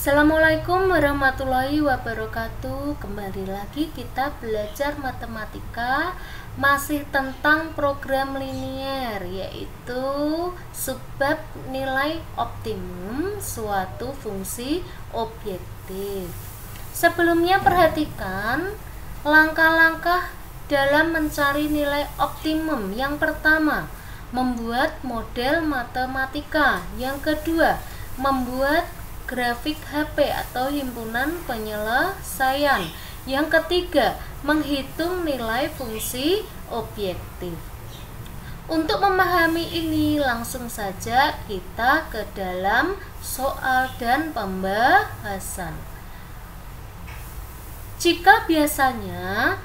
Assalamualaikum warahmatullahi wabarakatuh. Kembali lagi kita belajar matematika, masih tentang program linier, yaitu subbab nilai optimum suatu fungsi objektif. Sebelumnya perhatikan langkah-langkah dalam mencari nilai optimum. Yang pertama, membuat model matematika. Yang kedua, membuat grafik HP atau himpunan penyelesaian. Yang ketiga, menghitung nilai fungsi objektif. Untuk memahami ini, langsung saja kita ke dalam soal dan pembahasan. Jika biasanya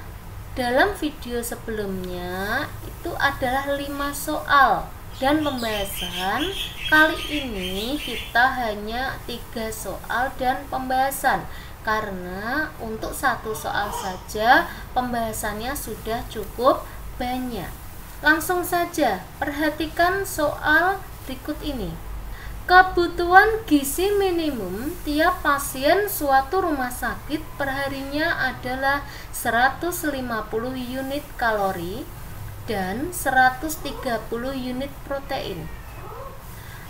dalam video sebelumnya itu adalah 5 soal dan pembahasan, kali ini kita hanya 3 soal dan pembahasan, karena untuk satu soal saja pembahasannya sudah cukup banyak. Langsung saja perhatikan soal berikut ini. Kebutuhan gizi minimum tiap pasien suatu rumah sakit perharinya adalah 150 unit kalori dan 130 unit protein.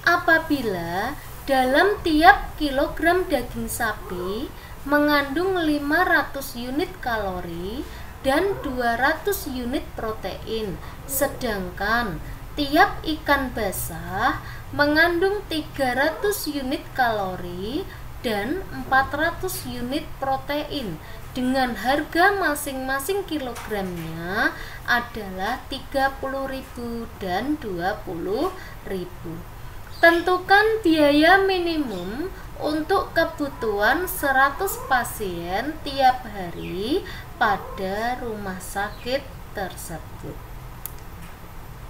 Apabila dalam tiap kilogram daging sapi mengandung 500 unit kalori dan 200 unit protein, sedangkan tiap ikan basah mengandung 300 unit kalori dan 400 unit protein, dengan harga masing-masing kilogramnya adalah 30.000 dan 20.000. Tentukan biaya minimum untuk kebutuhan 100 pasien tiap hari pada rumah sakit tersebut.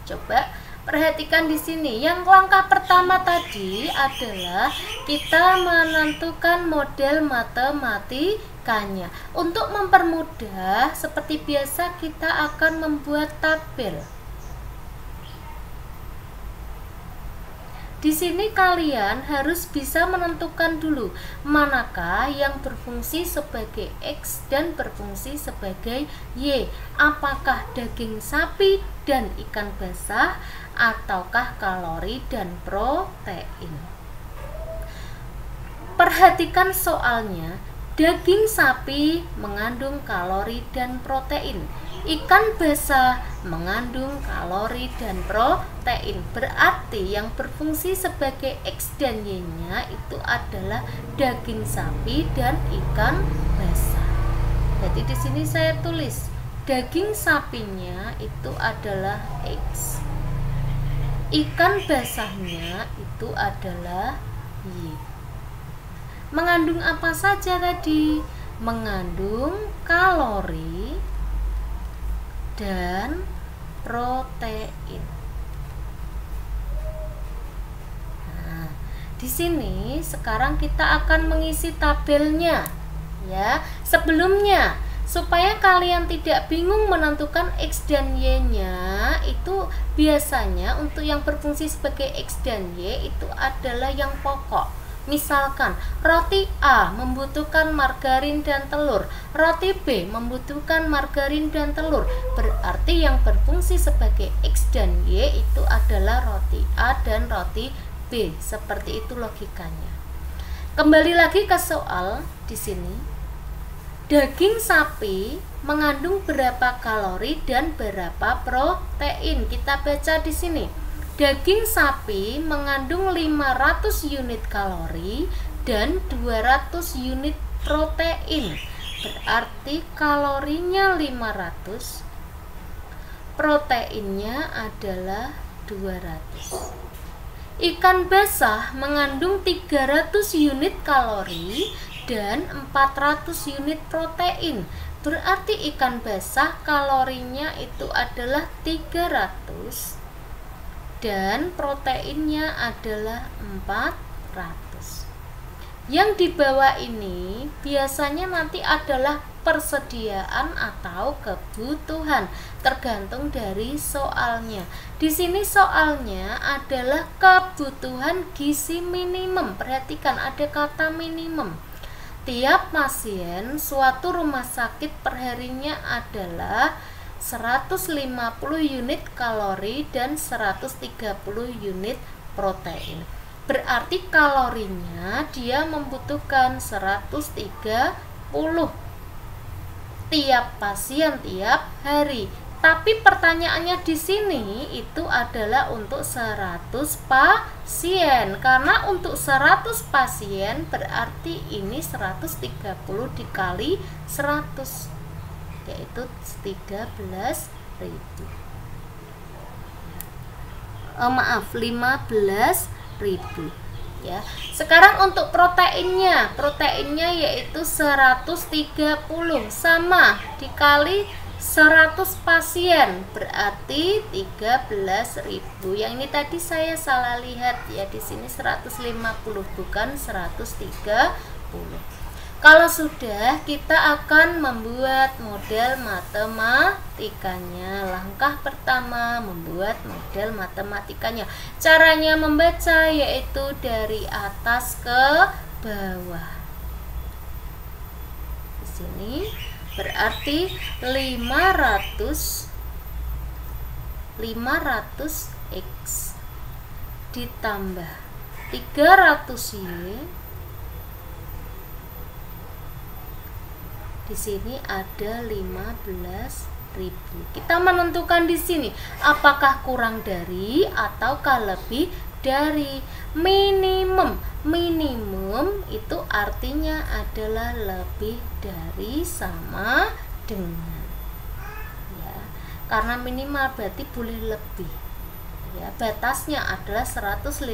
Coba perhatikan di sini. Yang langkah pertama tadi adalah kita menentukan model matematikanya. Untuk mempermudah, seperti biasa kita akan membuat tabel. Di sini kalian harus bisa menentukan dulu manakah yang berfungsi sebagai X dan berfungsi sebagai Y. Apakah daging sapi dan ikan basah ataukah kalori dan protein. Perhatikan soalnya. Daging sapi mengandung kalori dan protein. Ikan basah mengandung kalori dan protein. Berarti yang berfungsi sebagai X dan Y-nya itu adalah daging sapi dan ikan basah. Jadi di sini saya tulis daging sapinya itu adalah X. Ikan basahnya itu adalah Y. Mengandung apa saja tadi? Mengandung kalori dan protein. Nah, di sini sekarang kita akan mengisi tabelnya, ya. Sebelumnya, supaya kalian tidak bingung menentukan X dan Y-nya, itu biasanya untuk yang berfungsi sebagai X dan Y itu adalah yang pokok. Misalkan roti A membutuhkan margarin dan telur, roti B membutuhkan margarin dan telur. Berarti yang berfungsi sebagai X dan Y itu adalah roti A dan roti B. Seperti itu logikanya. Kembali lagi ke soal di sini. Daging sapi mengandung berapa kalori dan berapa protein? Kita baca di sini. Daging sapi mengandung 500 unit kalori dan 200 unit protein. Berarti kalorinya 500, proteinnya adalah 200. Ikan basah mengandung 300 unit kalori dan 400 unit protein. Berarti ikan basah kalorinya itu adalah 300 dan proteinnya adalah 400. Yang di bawah ini biasanya nanti adalah kepersediaan atau kebutuhan, tergantung dari soalnya. Di sini soalnya adalah kebutuhan gizi minimum. Perhatikan ada kata minimum. Tiap pasien suatu rumah sakit perharinya adalah 150 unit kalori dan 130 unit protein. Berarti kalorinya dia membutuhkan 130 tiap pasien tiap hari. Tapi pertanyaannya di sini itu adalah untuk 100 pasien. Karena untuk 100 pasien berarti ini 130 dikali 100, yaitu 13.000. 15.000 ya. Sekarang untuk proteinnya yaitu 130 sama dikali 100 pasien berarti 13.000. Yang ini tadi saya salah lihat ya, di sini 150 bukan 130. Kalau sudah, kita akan membuat model matematikanya. Langkah pertama, membuat model matematikanya. Caranya membaca yaitu dari atas ke bawah. Di sini berarti 500 X ditambah 300Y. Di sini ada 15.000. Kita menentukan di sini apakah kurang dari ataukah lebih dari. Minimum itu artinya adalah lebih dari, sama dengan ya. Karena minimal berarti boleh lebih ya. Batasnya adalah 150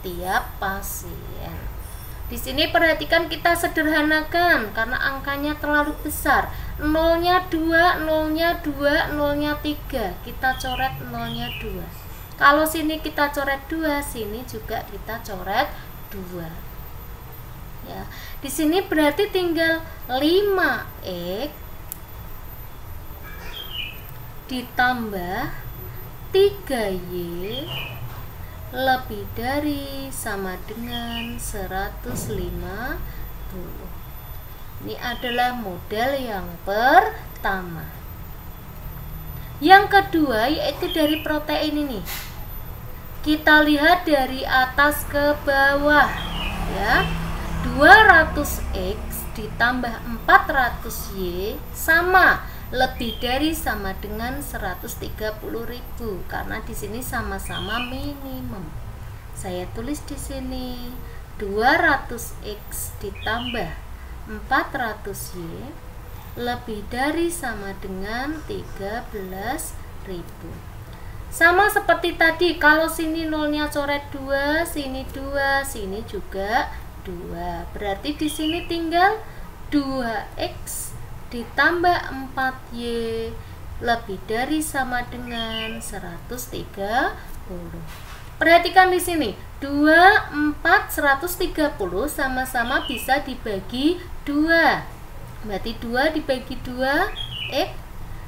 tiap pasien. Di sini perhatikan kita sederhanakan karena angkanya terlalu besar. Nolnya 2, nolnya 2, nolnya 3. Kita coret nolnya 2. Kalau sini kita coret 2, sini juga kita coret 2. Ya. Di sini berarti tinggal 5X ditambah 3Y lebih dari sama dengan 150. Ini adalah model yang pertama. Yang kedua yaitu dari protein ini. Kita lihat dari atas ke bawah ya. 200X ditambah 400Y sama lebih dari sama dengan 130.000 karena di sini sama-sama minimum. Saya tulis di sini 200X ditambah 400Y lebih dari sama dengan 13.000. Sama seperti tadi, kalau sini nolnya coret 2, sini 2, sini juga 2. Berarti di sini tinggal 2X ditambah 4Y lebih dari sama dengan 130. Perhatikan di sini 2, 4, 130 sama-sama bisa dibagi 2. Berarti 2 dibagi 2 X,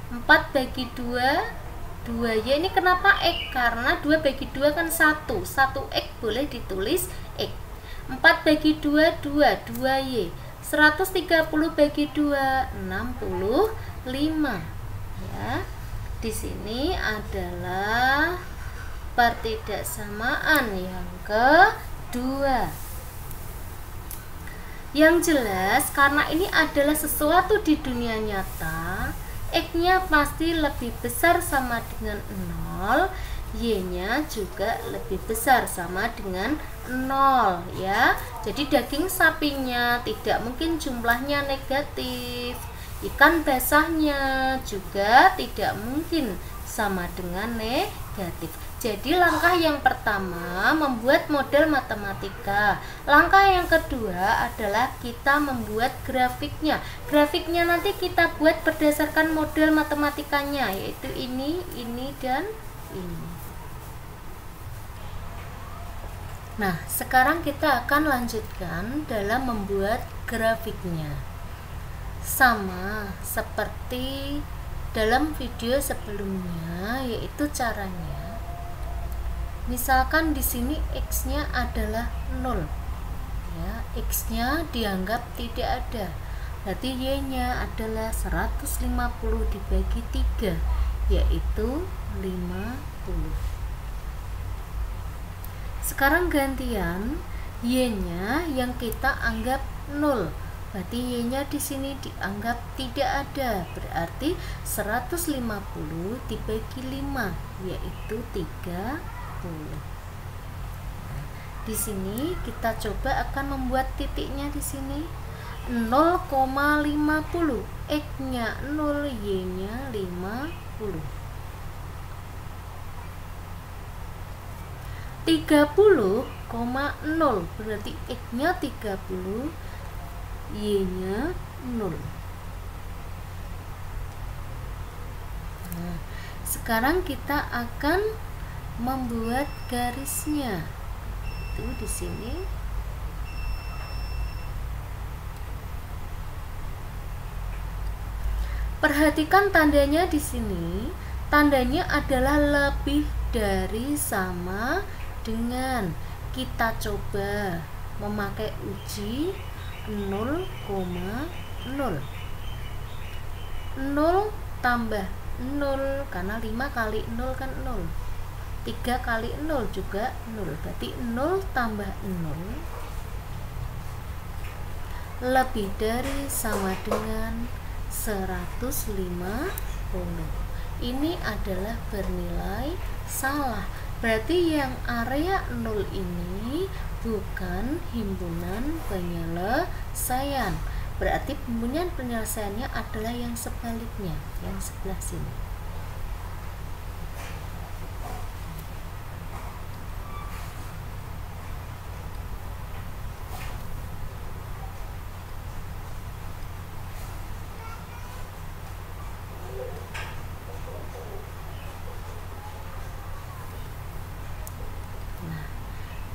4 bagi 2 2Y. Ini kenapa X? Karena 2 bagi 2 kan 1 X boleh ditulis X. 4 bagi 2 2Y. 130 bagi 2 65 ya. Di sini adalah pertidaksamaan yang kedua. Yang jelas karena ini adalah sesuatu di dunia nyata, X-nya pasti lebih besar sama dengan 0, Y-nya juga lebih besar sama dengan 0 ya. Jadi daging sapinya tidak mungkin jumlahnya negatif. Ikan basahnya juga tidak mungkin sama dengan negatif. Jadi langkah yang pertama membuat model matematika. Langkah yang kedua adalah kita membuat grafiknya. Grafiknya nanti kita buat berdasarkan model matematikanya, yaitu ini, dan ini. Nah, sekarang kita akan lanjutkan dalam membuat grafiknya. sama seperti dalam video sebelumnya, yaitu caranya misalkan di sini X-nya adalah 0 ya, X-nya dianggap tidak ada, berarti Y-nya adalah 150 dibagi 3, yaitu 50. Sekarang gantian Y-nya yang kita anggap 0, berarti Y-nya di sini dianggap tidak ada, berarti 150 dibagi 5, yaitu 30. Di sini kita coba akan membuat titiknya di sini 0,50, X-nya 0, Y-nya 50. 30,0 berarti X-nya 30, Y-nya 0. Nah, sekarang kita akan membuat garisnya. Itu di sini. Perhatikan tandanya di sini. Tandanya adalah lebih dari sama dengan. Kita coba memakai uji 0,0. 0 tambah 0, karena 5 kali 0 kan 0. 3 kali 0 juga 0, berarti 0 tambah 0 lebih dari sama dengan 150. Ini adalah bernilai salah, berarti yang area 0 ini bukan himpunan penyelesaian, berarti himpunan penyelesaiannya adalah yang sebaliknya, yang sebelah sini.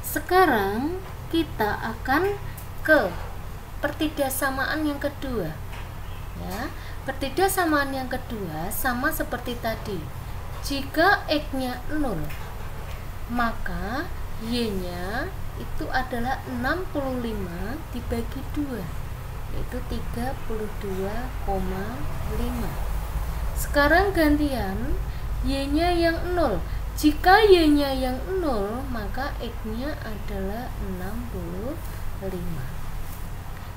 Sekarang kita akan ke pertidaksamaan yang kedua ya. Pertidaksamaan yang kedua sama seperti tadi. Jika X-nya 0, maka Y-nya itu adalah 65 dibagi 2, yaitu 32,5. Sekarang gantian Y-nya yang 0. Jika Y-nya yang 0, maka X-nya adalah 65.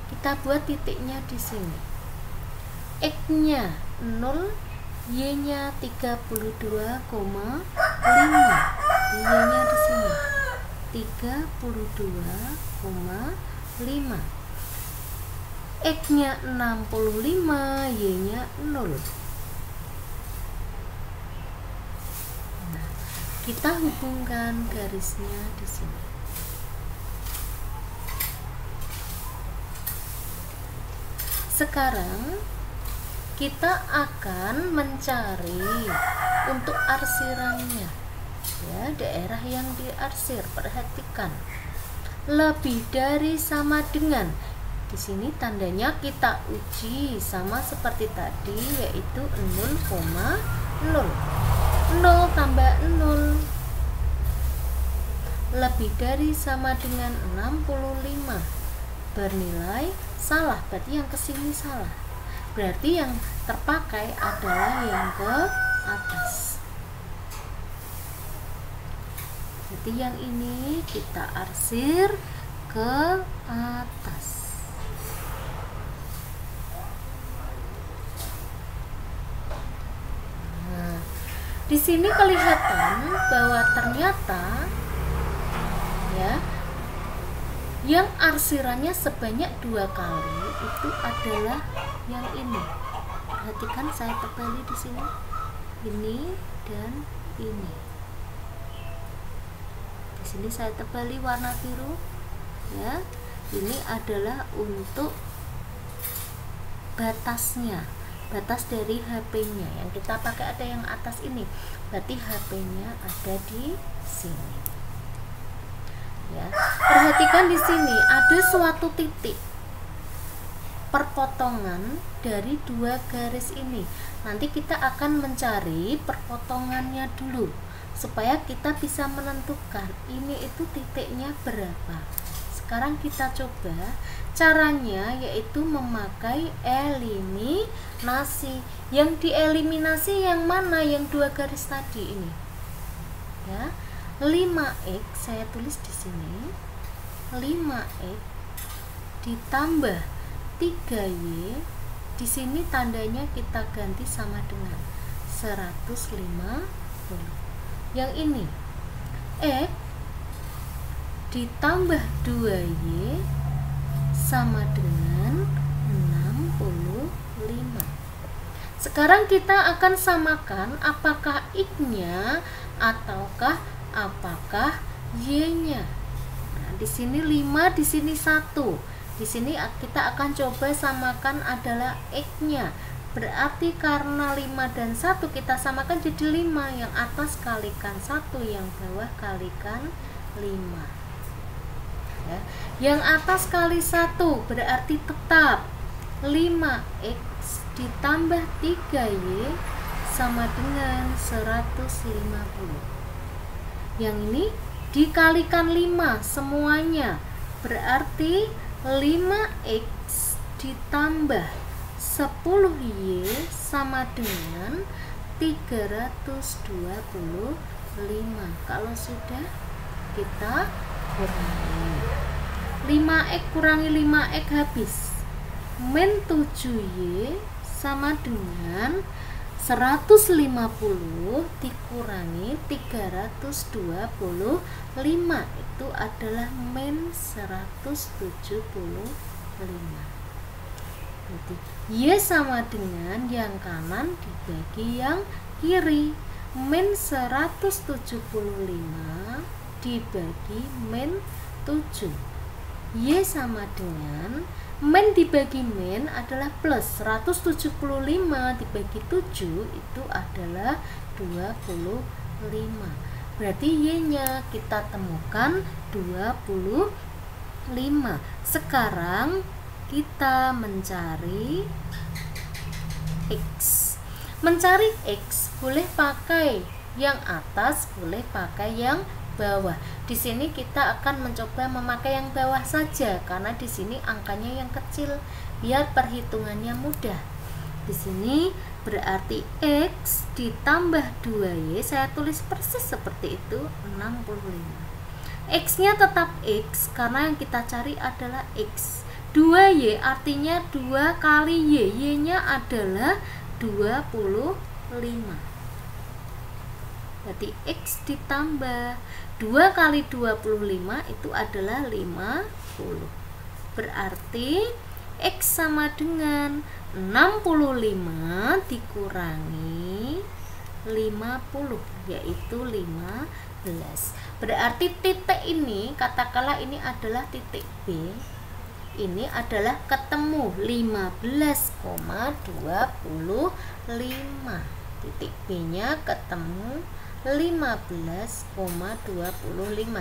Kita buat titiknya di sini. X-nya 0, Y-nya 32,5. Y-nya di sini 32,5. X-nya 65, Y-nya 0. Kita hubungkan garisnya di sini. Sekarang kita akan mencari untuk arsirannya ya, daerah yang diarsir. Perhatikan, lebih dari sama dengan. Di sini tandanya kita uji sama seperti tadi, yaitu 0,0. 0 tambah 0 lebih dari sama dengan 65, bernilai salah, berarti yang kesini salah, berarti yang terpakai adalah yang ke atas. Jadi yang ini kita arsir ke atas. Di sini kelihatan bahwa ternyata ya, yang arsirannya sebanyak 2 kali itu adalah yang ini. Perhatikan, saya tebali di sini, ini dan ini. Di sini saya tebali warna biru ya. Ini adalah untuk batasnya, batas dari HP-nya yang kita pakai ada yang atas ini, berarti HP-nya ada di sini ya. Perhatikan di sini ada suatu titik perpotongan dari dua garis ini. Nanti kita akan mencari perpotongannya dulu supaya kita bisa menentukan ini itu titiknya berapa. Sekarang kita coba caranya, yaitu memakai eliminasi. Yang dieliminasi yang mana? Yang dua garis tadi ini ya. 5x saya tulis di sini, 5x ditambah 3y, di sini tandanya kita ganti sama dengan 150. Yang ini x ditambah 2y sama dengan 65. Sekarang kita akan samakan apakah x-nya ataukah apakah y-nya. Nah, di sini 5, di sini 1. Di sini kita akan coba samakan adalah x-nya. Berarti karena 5 dan 1 kita samakan jadi 5. Yang atas kalikan 1, yang bawah kalikan 5. Ya. Yang atas kali 1 berarti tetap 5x ditambah 3y sama dengan 150. Yang ini dikalikan 5 semuanya, berarti 5x ditambah 10y sama dengan 325. Kalau sudah, kita kurangi 5x kurangi 5x habis, min 7y sama dengan 150 dikurangi 325, itu adalah min 175. Jadi y sama dengan yang kanan dibagi yang kiri, min 175 dibagi min 7. Y sama dengan min dibagi min adalah plus, 175 dibagi 7 itu adalah 25. Berarti y-nya kita temukan 25. Sekarang kita mencari x. Mencari x boleh pakai yang atas, boleh pakai yang bawah. Di sini kita akan mencoba memakai yang bawah saja karena di sini angkanya yang kecil biar perhitungannya mudah. Di sini berarti x ditambah 2y, saya tulis persis seperti itu, 65. X-nya tetap x karena yang kita cari adalah x. 2y artinya 2 kali y, y-nya adalah 25. Berarti x ditambah 2 kali 25 itu adalah 50. Berarti x sama dengan 65 dikurangi 50, yaitu 15. Berarti titik ini, katakanlah ini adalah titik B, ini adalah ketemu 15,25. Titik B-nya ketemu 15,25.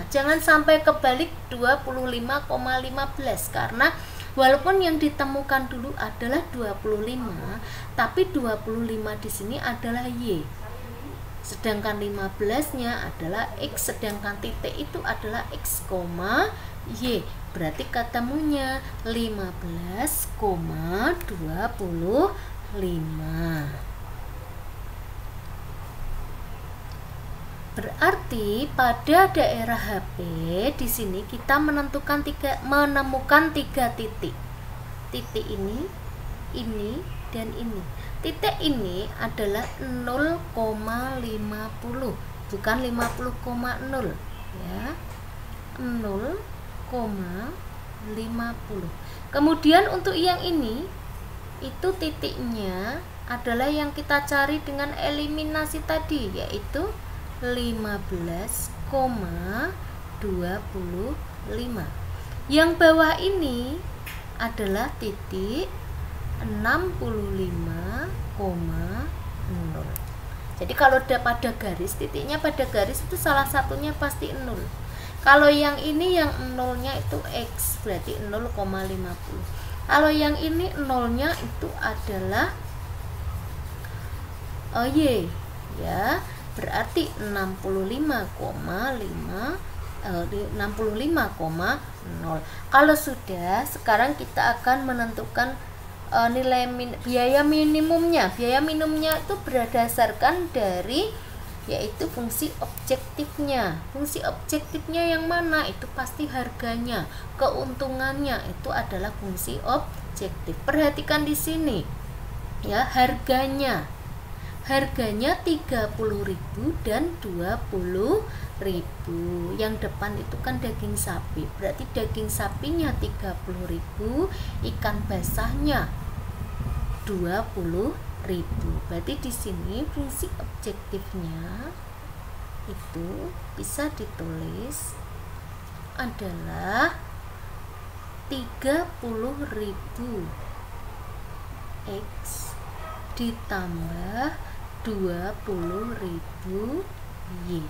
Jangan sampai kebalik 25,15 karena walaupun yang ditemukan dulu adalah 25, tapi 25 di sini adalah y. Sedangkan 15-nya adalah x, sedangkan titik itu adalah x, y. Berarti ketemunya 15,25. Berarti pada daerah HP di sini kita menemukan tiga titik. Titik ini, dan ini. Titik ini adalah 0,50, bukan 50,0 ya. 0,50. Kemudian untuk yang ini, itu titiknya adalah yang kita cari dengan eliminasi tadi, yaitu 15,25. Yang bawah ini adalah titik 65,0. Jadi kalau pada garis, titiknya pada garis itu salah satunya pasti 0. Kalau yang ini yang nolnya itu x, berarti 0,50. Kalau yang ini nolnya itu adalah Y ya, berarti 65,0. Kalau sudah, sekarang kita akan menentukan nilai biaya minimumnya. Biaya minimumnya itu berdasarkan dari yaitu fungsi objektifnya. Fungsi objektifnya yang mana? Itu pasti harganya. Keuntungannya itu adalah fungsi objektif. Perhatikan di sini ya, harganya 30.000 dan 20.000. Yang depan itu kan daging sapi, berarti daging sapinya 30.000, ikan basahnya 20.000. Berarti di sini fungsi objektifnya itu bisa ditulis adalah 30.000 X ditambah 20.000 Y.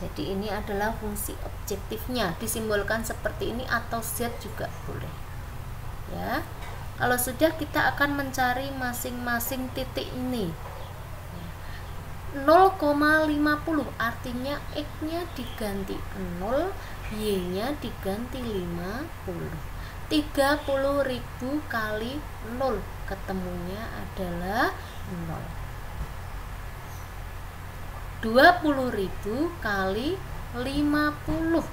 Jadi ini adalah fungsi objektifnya, disimbolkan seperti ini atau Z juga boleh ya. Kalau sudah, kita akan mencari masing-masing titik ini. 0,50 artinya X-nya diganti 0, Y-nya diganti 50. 30.000 kali 0, ketemunya adalah 0. 20.000 kali 50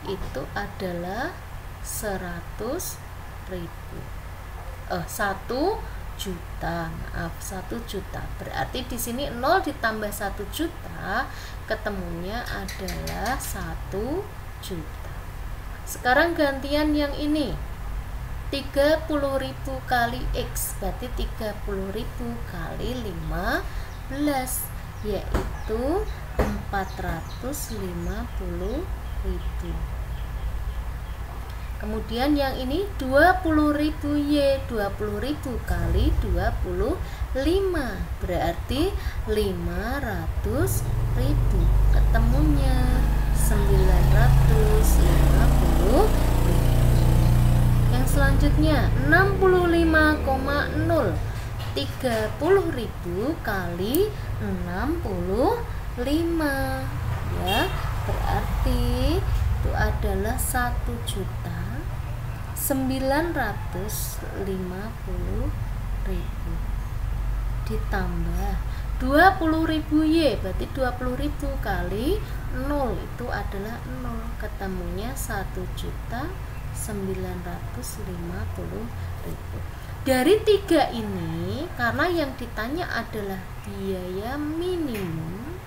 itu adalah 100.000. 1 juta, maaf, 1 juta. Berarti di sini 0 ditambah 1 juta, ketemunya adalah 1 juta. Sekarang gantian yang ini, 30.000 kali X, berarti 30.000 kali 15, yaitu 450.000. Kemudian yang ini 20.000 Y, 20.000 kali 25, berarti 500.000. Ketemunya 950.000. Yang selanjutnya 65,0. 30.000 kali 65 ya, berarti itu adalah 1.950.000 ditambah 20.000 Y, berarti 20.000 kali 0 itu adalah 0, ketemunya 1.950.000. Dari 3 ini, karena yang ditanya adalah biaya minimum,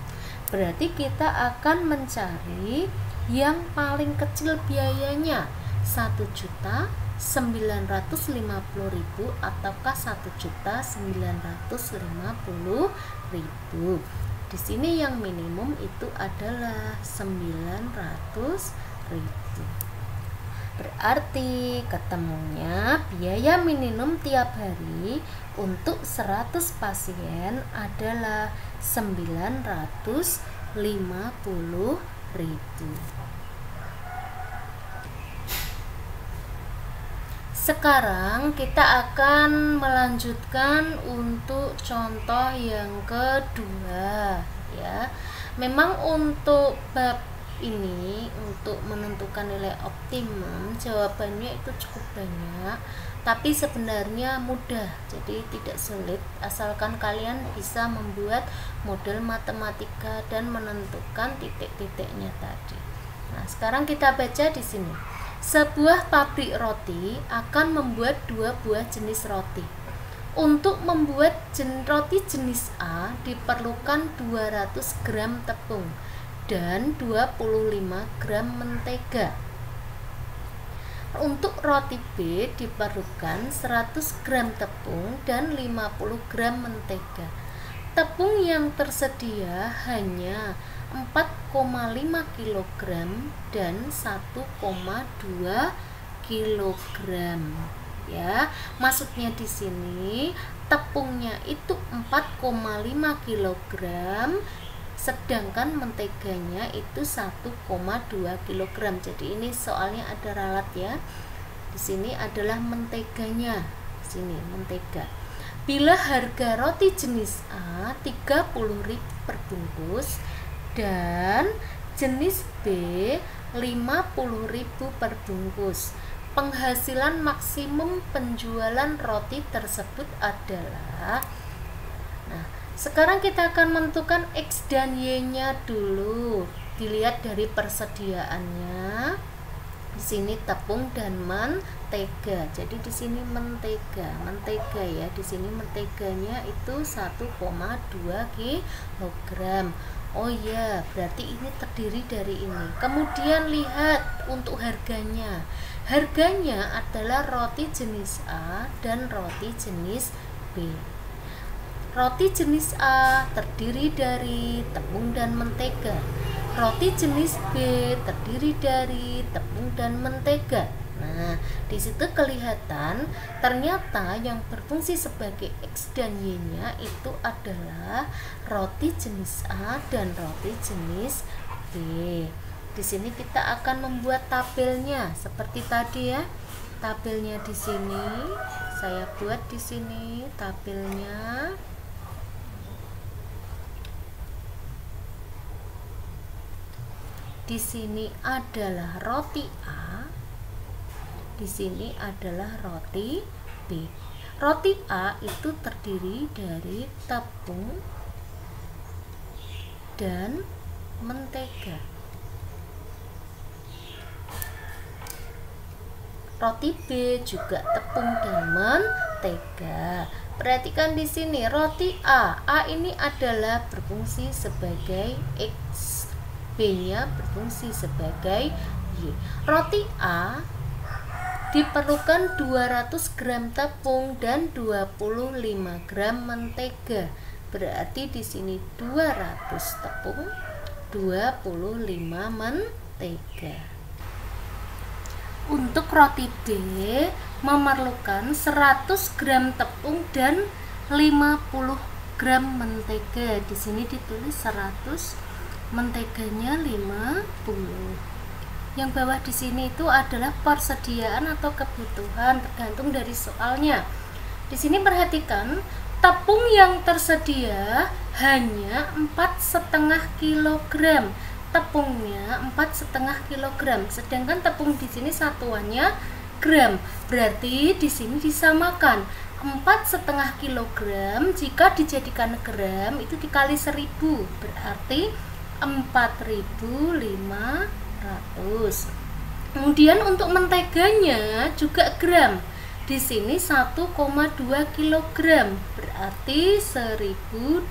berarti kita akan mencari yang paling kecil biayanya, 1.950.000 ataukah 1.950.000. Di sini yang minimum itu adalah 900.000. Berarti ketemunya biaya minimum tiap hari untuk 100 pasien adalah 950.000. Sekarang kita akan melanjutkan untuk contoh yang kedua ya. Memang untuk bab ini, untuk menentukan nilai optimum, jawabannya itu cukup banyak, tapi sebenarnya mudah, jadi tidak sulit asalkan kalian bisa membuat model matematika dan menentukan titik-titiknya tadi. Nah, sekarang kita baca di sini. Sebuah pabrik roti akan membuat 2 buah jenis roti. Untuk membuat roti jenis A diperlukan 200 gram tepung dan 25 gram mentega. Untuk roti B diperlukan 100 gram tepung dan 50 gram mentega. Tepung yang tersedia hanya 4,5 kg dan 1,2 kg. Ya, maksudnya di sini tepungnya itu 4,5 kg, sedangkan menteganya itu 1,2 kg. Jadi ini soalnya ada ralat ya. Di sini adalah menteganya. Di sini mentega. Bila harga roti jenis A 30.000 per bungkus dan jenis B 50.000 per bungkus, penghasilan maksimum penjualan roti tersebut adalah. Nah, sekarang kita akan menentukan X dan Y-nya dulu. Dilihat dari persediaannya. Di sini tepung dan mentega. Jadi di sini mentega ya. Di sini menteganya itu 1,2 kg. Oh ya, berarti ini terdiri dari ini. Kemudian lihat untuk harganya. Harganya adalah roti jenis A dan roti jenis B. Roti jenis A terdiri dari tepung dan mentega. Roti jenis B terdiri dari tepung dan mentega. Nah, di situ kelihatan ternyata yang berfungsi sebagai X dan Y-nya itu adalah roti jenis A dan roti jenis B. Di sini kita akan membuat tabelnya seperti tadi ya. Tabelnya di sini saya buat di sini tabelnya. Di sini adalah roti A, di sini adalah roti B. Roti A itu terdiri dari tepung dan mentega. Roti B juga tepung dan mentega. Perhatikan di sini roti A. A ini adalah berfungsi sebagai X. B-nya berfungsi sebagai Y. Roti A diperlukan 200 gram tepung dan 25 gram mentega. Berarti di sini 200 tepung, 25 mentega. Untuk roti B memerlukan 100 gram tepung dan 50 gram mentega. Di sini ditulis 100, menteganya 50. Yang bawah di sini itu adalah persediaan atau kebutuhan tergantung dari soalnya. Di sini perhatikan tepung yang tersedia hanya 4,5 kg. Tepungnya 4,5 kg. Sedangkan tepung di sini satuannya gram. Berarti di sini disamakan 4,5 kg jika dijadikan gram itu dikali 1000 berarti 4.500. Kemudian untuk menteganya juga gram. Di sini 1,2 kg berarti 1.200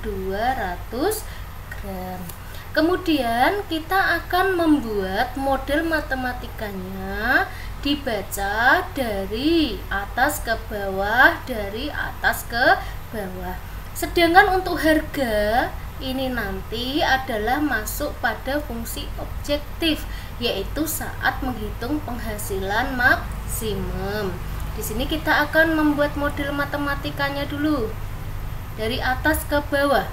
gram. Kemudian kita akan membuat model matematikanya, dibaca dari atas ke bawah, dari atas ke bawah. Sedangkan untuk harga ini nanti adalah masuk pada fungsi objektif, yaitu saat menghitung penghasilan maksimum. Di sini kita akan membuat model matematikanya dulu. Dari atas ke bawah.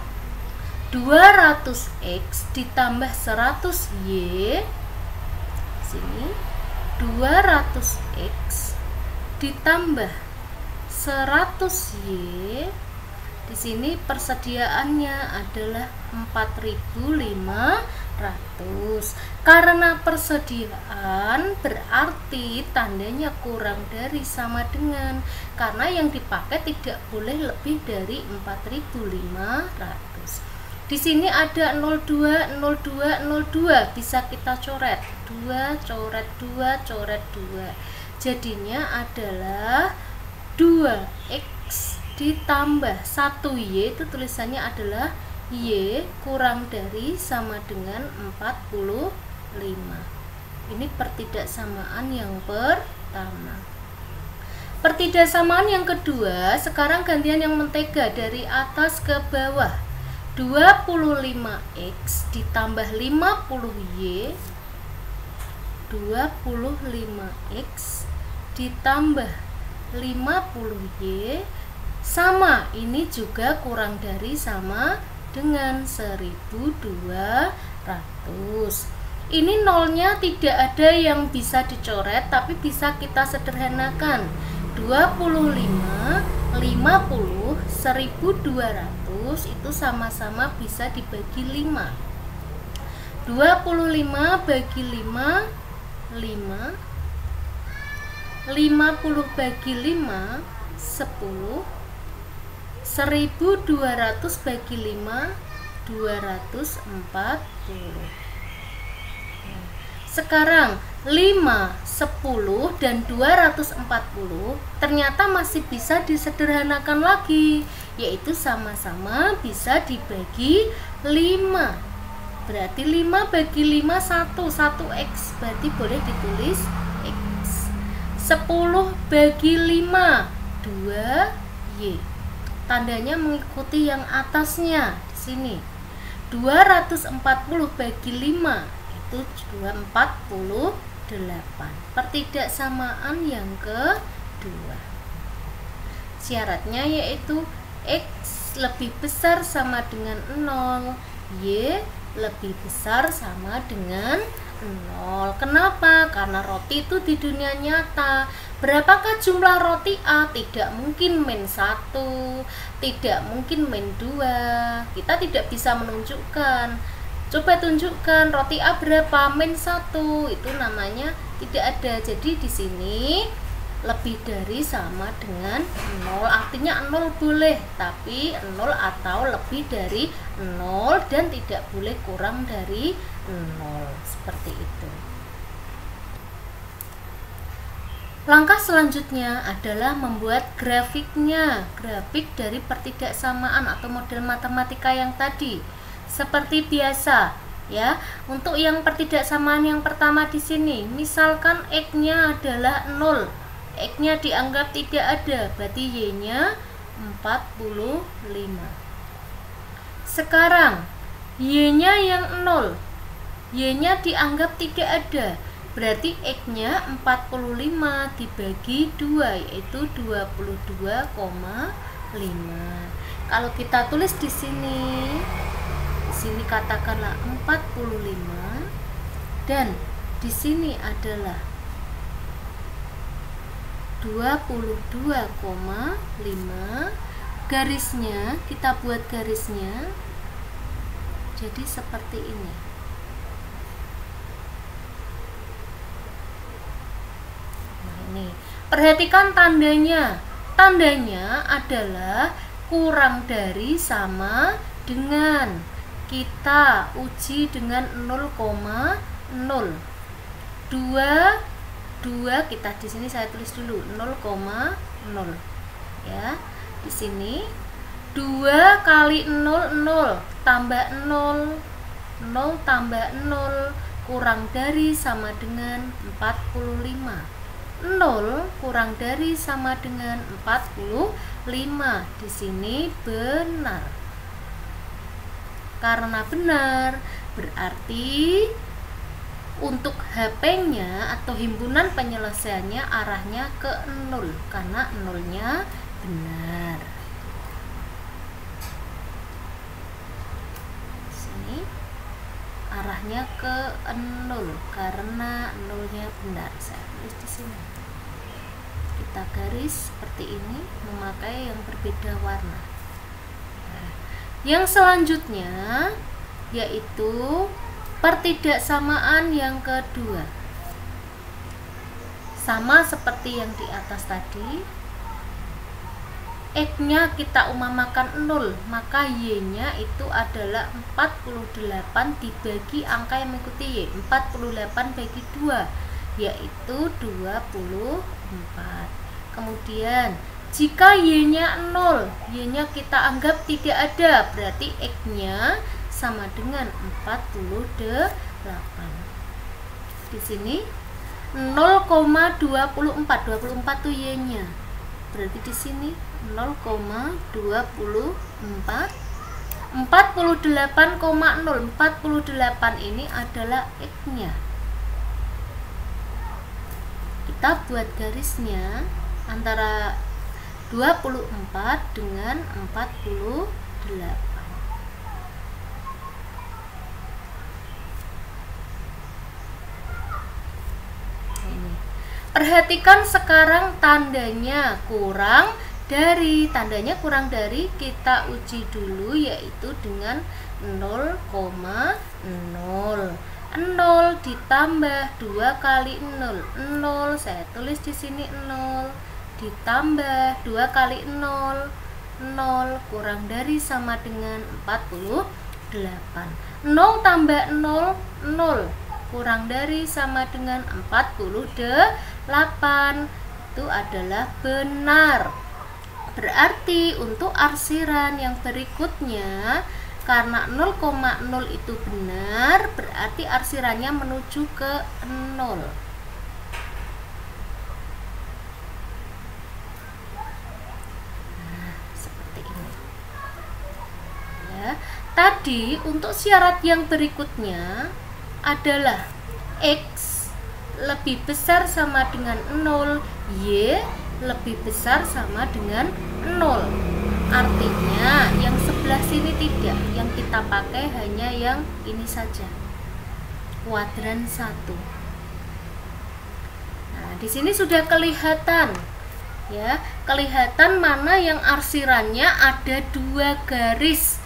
200x ditambah 100y. Sini 200x ditambah 100y. Di sini persediaannya adalah 4.500. Karena persediaan berarti tandanya kurang dari sama dengan, karena yang dipakai tidak boleh lebih dari 4.500. Di sini ada 02, 02, 02, bisa kita coret 2, coret 2, coret 2. Jadinya adalah 2x ditambah 1y, itu tulisannya adalah y kurang dari sama dengan 45. Ini pertidaksamaan yang pertama. Pertidaksamaan yang kedua, sekarang gantian yang mentega dari atas ke bawah. 25x ditambah 50y, 25x ditambah 50y sama, ini juga kurang dari sama dengan 1.200. Ini nolnya tidak ada yang bisa dicoret, tapi bisa kita sederhanakan. 25, 50, 1200 itu sama-sama bisa dibagi 5. 25 bagi 5, 5. 50 bagi 5, 10. 1200 bagi 5, 240. Sekarang 5, 10, dan 240 ternyata masih bisa disederhanakan lagi, yaitu sama-sama bisa dibagi 5. Berarti 5 bagi 5, 1x, berarti boleh ditulis x. 10 bagi 5, 2y. Tandanya mengikuti yang atasnya di sini. 240 bagi 5 itu 248. Pertidaksamaan yang kedua. Syaratnya yaitu x lebih besar sama dengan 0, y lebih besar sama dengan 0. Kenapa? Karena roti itu di dunia nyata. Berapakah jumlah roti A? Tidak mungkin min 1, tidak mungkin min 2. Kita tidak bisa menunjukkan. Coba tunjukkan roti A berapa? Min 1. Itu namanya tidak ada. Jadi di sini lebih dari sama dengan 0, artinya 0 boleh, tapi 0 atau lebih dari 0 dan tidak boleh kurang dari 0, seperti itu. Langkah selanjutnya adalah membuat grafiknya, grafik dari pertidaksamaan atau model matematika yang tadi. Seperti biasa, ya. Untuk yang pertidaksamaan yang pertama di sini, misalkan x-nya adalah 0. X-nya dianggap tidak ada, berarti Y-nya 45. Sekarang Y-nya yang 0, Y-nya dianggap tidak ada, berarti X-nya 45 dibagi 2, yaitu 22,5. Kalau kita tulis di sini katakanlah 45, dan di sini adalah 22,5. Garisnya kita buat garisnya jadi seperti ini. Nah, ini perhatikan tandanya. Tandanya adalah kurang dari sama dengan. Kita uji dengan 0,0. 2 kita di sini saya tulis dulu 0,0 ya. Di sini 2 kali 0 0 tambah 0 0 tambah 0 kurang dari sama dengan 45. 0 kurang dari sama dengan 45. Di sini benar. Karena benar berarti untuk HP-nya atau himpunan penyelesaiannya arahnya ke 0 karena 0-nya benar. Sini arahnya ke 0 karena 0-nya benar. Saya tulis di sini. Kita garis seperti ini memakai yang berbeda warna. Nah, yang selanjutnya yaitu pertidaksamaan yang kedua. Sama seperti yang di atas tadi, X-nya kita umamakan 0, maka Y-nya itu adalah 48 dibagi angka yang mengikuti Y, 48 bagi 2, yaitu 24. Kemudian jika Y-nya 0, Y-nya kita anggap tidak ada, berarti X-nya sama dengan 48. Di sini 0,24, 24 tuh Y-nya. Berarti di sini 0,24. 48,0. 48 ini adalah X-nya. Kita buat garisnya antara 24 dengan 48. 24 Perhatikan sekarang tandanya kurang dari. Tandanya kurang dari kita uji dulu, yaitu dengan 0,0. 0 ditambah 2 kali 0. 0 saya tulis di sini 0 ditambah 2 kali 0. 0 kurang dari sama dengan 48. 0 tambah 0, 0 kurang dari sama dengan 48. Itu adalah benar. Berarti untuk arsiran yang berikutnya, karena 0,0 itu benar, berarti arsirannya menuju ke 0. Nah, seperti ini. Ya, tadi untuk syarat yang berikutnya adalah X lebih besar sama dengan 0, Y lebih besar sama dengan 0. Artinya yang sebelah sini tidak, yang kita pakai hanya yang ini saja, kuadran 1. Nah, di sini sudah kelihatan ya, kelihatan mana yang arsirannya ada 2 garis,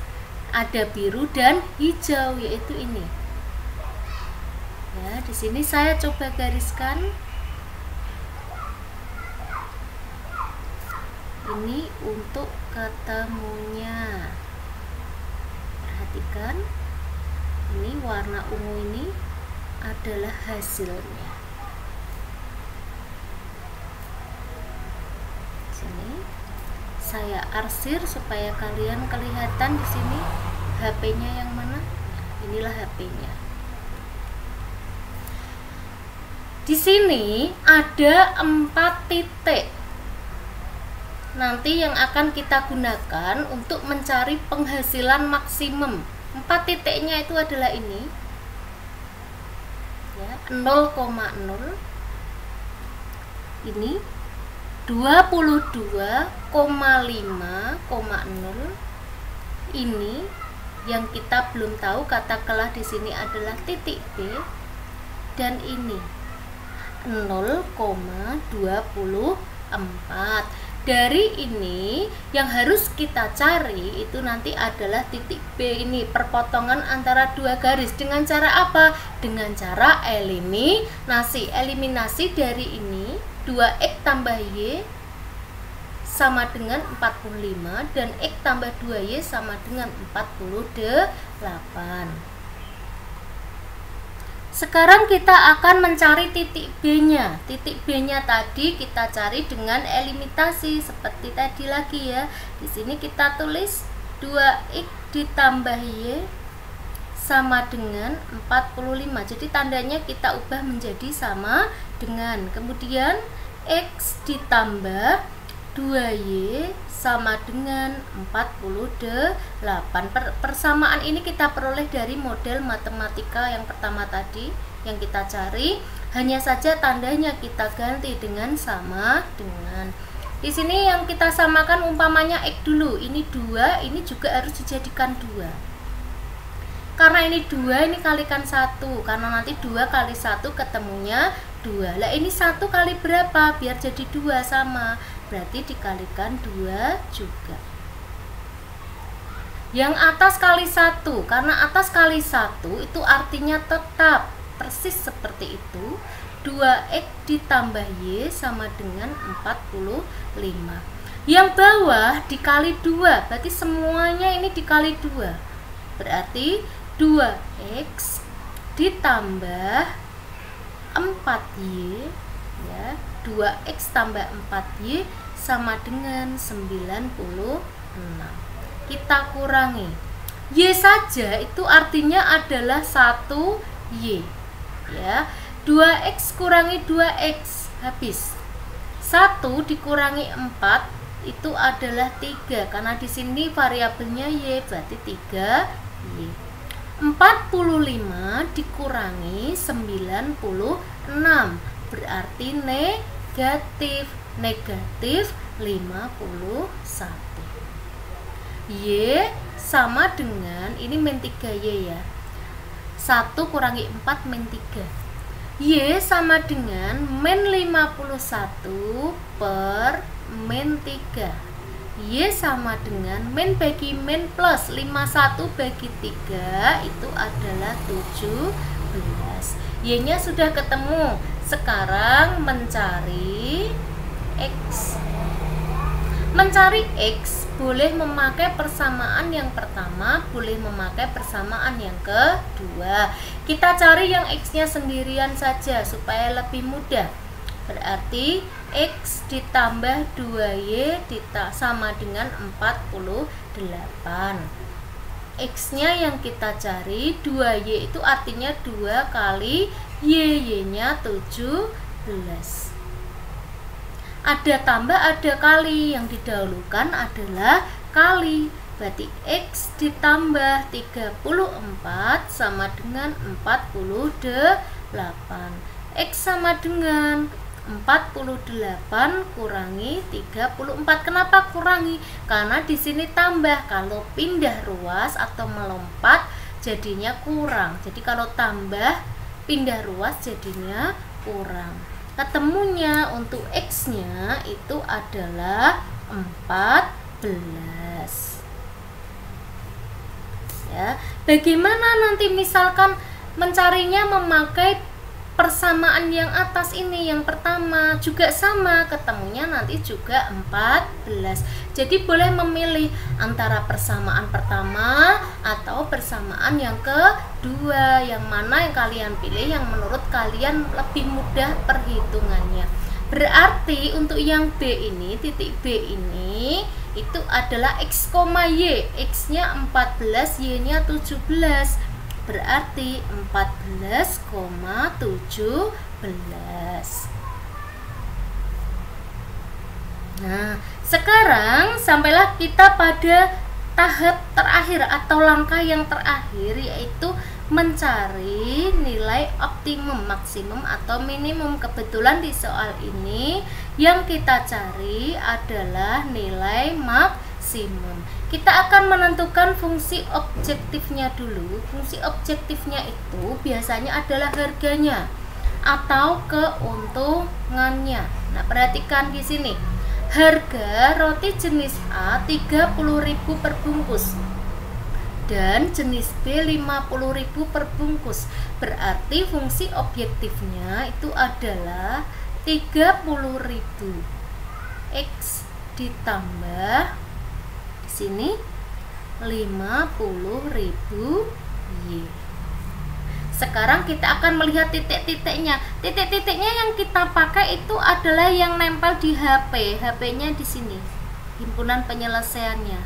ada biru dan hijau, yaitu ini. Ya, di sini saya coba gariskan. Ini untuk ketemunya. Perhatikan, ini warna ungu ini adalah hasilnya. Sini saya arsir supaya kalian kelihatan di sini HP-nya yang mana. Inilah HP-nya. Di sini ada 4 titik. Nanti yang akan kita gunakan untuk mencari penghasilan maksimum. 4 titiknya itu adalah ini. Ya, 0,0. Ini 22,5,0. Ini yang kita belum tahu, katakanlah di sini adalah titik B, dan ini 0,24. Dari ini yang harus kita cari itu nanti adalah titik B ini, perpotongan antara 2 garis. Dengan cara apa? Dengan cara eliminasi. Eliminasi dari ini 2X tambah Y sama dengan 45 dan X tambah 2Y sama dengan 48. Sekarang kita akan mencari titik B-nya. Titik B-nya tadi kita cari dengan eliminasi seperti tadi lagi ya. Di sini kita tulis 2X ditambah Y sama dengan 45. Jadi tandanya kita ubah menjadi sama dengan. Kemudian X ditambah 2Y sama dengan 48. Persamaan ini kita peroleh dari model matematika yang pertama tadi yang kita cari, hanya saja tandanya kita ganti dengan sama dengan. Di sini yang kita samakan umpamanya X dulu, ini 2, ini juga harus dijadikan 2. Karena ini 2, ini kalikan 1, karena nanti 2 kali 1 ketemunya 2. Lah ini 1 kali berapa? Biar jadi 2 sama, berarti dikalikan 2 juga. Yang atas kali 1, karena atas kali 1 itu artinya tetap, persis seperti itu. 2X ditambah Y sama dengan 45. Yang bawah dikali 2, berarti semuanya ini dikali 2. Berarti 2X ditambah 4Y ya, 2X tambah 4Y sama dengan 96. Kita kurangi Y saja, itu artinya adalah 1Y ya. 2X kurangi 2X habis. 1 dikurangi 4 itu adalah 3, karena di sini variabelnya Y, berarti 3Y. 45 dikurangi 96 berarti negatif 51. Y sama dengan ini min 3Y ya. 1 kurangi 4 min 3. Y sama dengan min 51 per min 3. Y sama dengan min bagi min plus 51 bagi 3 itu adalah 17. Y nya sudah ketemu. Sekarang mencari X. Mencari X boleh memakai persamaan yang pertama, boleh memakai persamaan yang kedua. Kita cari yang X-nya sendirian saja supaya lebih mudah. Berarti X ditambah 2Y sama dengan 48. X-nya yang kita cari 2Y itu artinya 2 kali Y-nya 17. Ada tambah, ada kali. Yang didahulukan adalah kali. Berarti X ditambah 34 sama dengan 48. X sama dengan 48 kurangi 34. Kenapa kurangi? Karena di sini tambah. Kalau pindah ruas atau melompat jadinya kurang. Jadi kalau tambah pindah ruas jadinya kurang. Ketemunya untuk X-nya itu adalah 14. Ya, bagaimana nanti misalkan mencarinya memakai persamaan yang atas ini, yang pertama juga sama, ketemunya nanti juga 14. Jadi boleh memilih antara persamaan pertama atau persamaan yang kedua. Yang mana yang kalian pilih yang menurut kalian lebih mudah perhitungannya. Berarti untuk yang B ini, titik B ini itu adalah X, Y. X-nya 14, Y-nya 17. Berarti 14,17. Nah, sekarang sampailah kita pada tahap terakhir atau langkah yang terakhir, yaitu mencari nilai optimum, maksimum atau minimum. Kebetulan di soal ini yang kita cari adalah nilai maksimum. Kita akan menentukan fungsi objektifnya dulu. Fungsi objektifnya itu biasanya adalah harganya atau keuntungannya. Nah, perhatikan di sini. Harga roti jenis A 30.000 per bungkus dan jenis B 50.000 per bungkus. Berarti fungsi objektifnya itu adalah 30.000 X ditambah di sini 50.000 Y. Sekarang kita akan melihat titik-titiknya. Titik-titiknya yang kita pakai itu adalah yang nempel di HP. HP-nya di sini. Himpunan penyelesaiannya,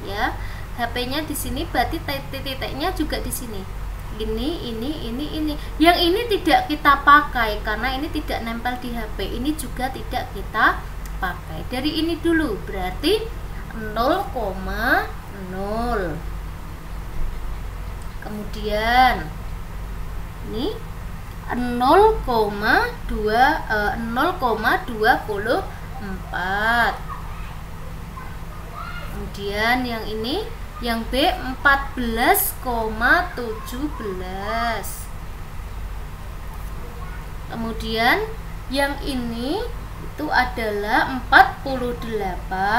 ya. HP-nya di sini, berarti titik-titiknya juga di sini. Ini. Yang ini tidak kita pakai karena ini tidak nempel di HP. Ini juga tidak kita pakai. Dari ini dulu, berarti 0,0. Kemudian ini 0,24. Kemudian yang ini, yang B 14,17. Kemudian yang ini itu adalah 48,0.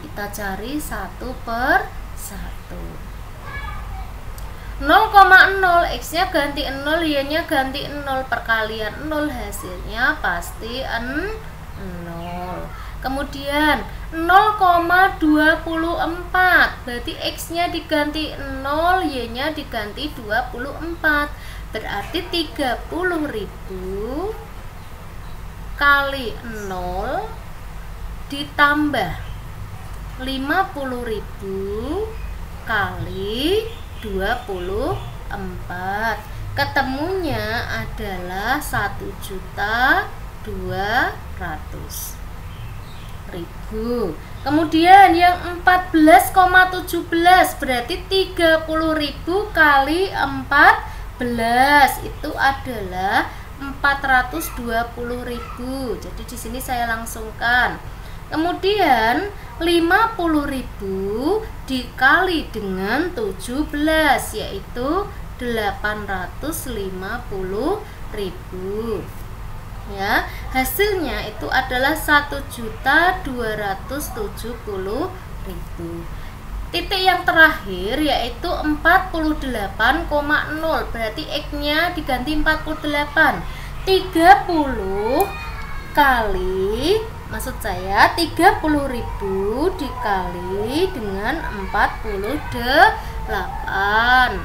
Kita cari satu per 1. 0,0, X-nya ganti 0, Y-nya ganti 0, perkalian 0, hasilnya pasti 0. Kemudian 0,24, berarti X-nya diganti 0, Y-nya diganti 24. Berarti 30.000 kali 0 ditambah 50.000 kali 24. Ketemunya adalah 1.200.000. Kemudian yang 14,17 berarti 30.000 kali 14 itu adalah 420.000. Jadi di sini saya langsungkan. Kemudian 50.000 dikali dengan 17, yaitu 850.000. Ya, hasilnya itu adalah 1.270.000. Titik yang terakhir yaitu 48,0, berarti X-nya diganti 48. 30 kali, maksud saya 30.000 dikali dengan 48.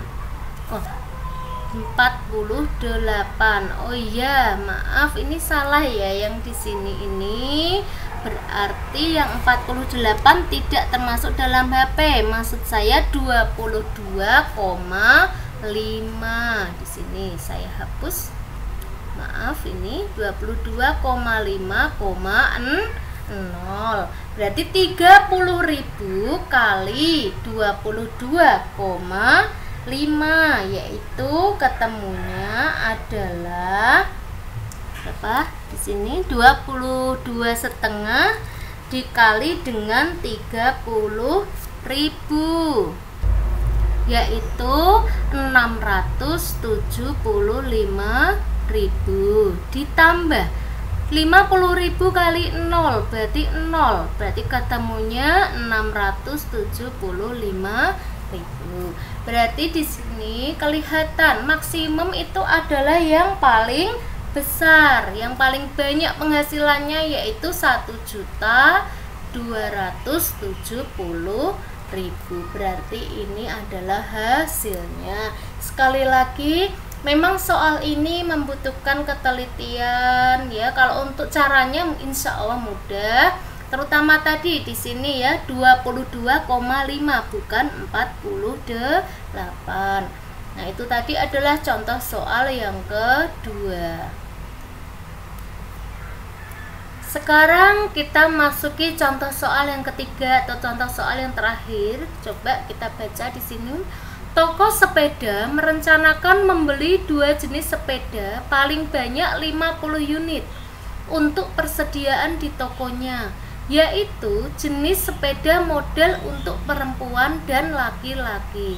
48. Oh iya, maaf ini salah ya, yang di sini ini berarti yang 48 tidak termasuk dalam HP. Maksud saya 22,5. Di sini saya hapus. Maaf, ini 22,5,0. Berarti 30.000 kali 22,5, yaitu ketemunya adalah berapa? Di sini 22,5 dikali dengan 30.000, yaitu 675.000 ditambah 50.000 kali 0 berarti 0, berarti ketemunya 675.000. Berarti di sini kelihatan maksimum itu adalah yang paling besar, yang paling banyak penghasilannya, yaitu 1.270.000. Berarti ini adalah hasilnya. Sekali lagi, memang soal ini membutuhkan ketelitian ya. Kalau untuk caranya insya Allah mudah, terutama tadi di sini ya 22,5 bukan 48. Nah, itu tadi adalah contoh soal yang kedua. Sekarang kita masuki contoh soal yang ketiga atau contoh soal yang terakhir. Coba kita baca di sini. Toko sepeda merencanakan membeli 2 jenis sepeda paling banyak 50 unit untuk persediaan di tokonya, yaitu jenis sepeda model untuk perempuan dan laki-laki.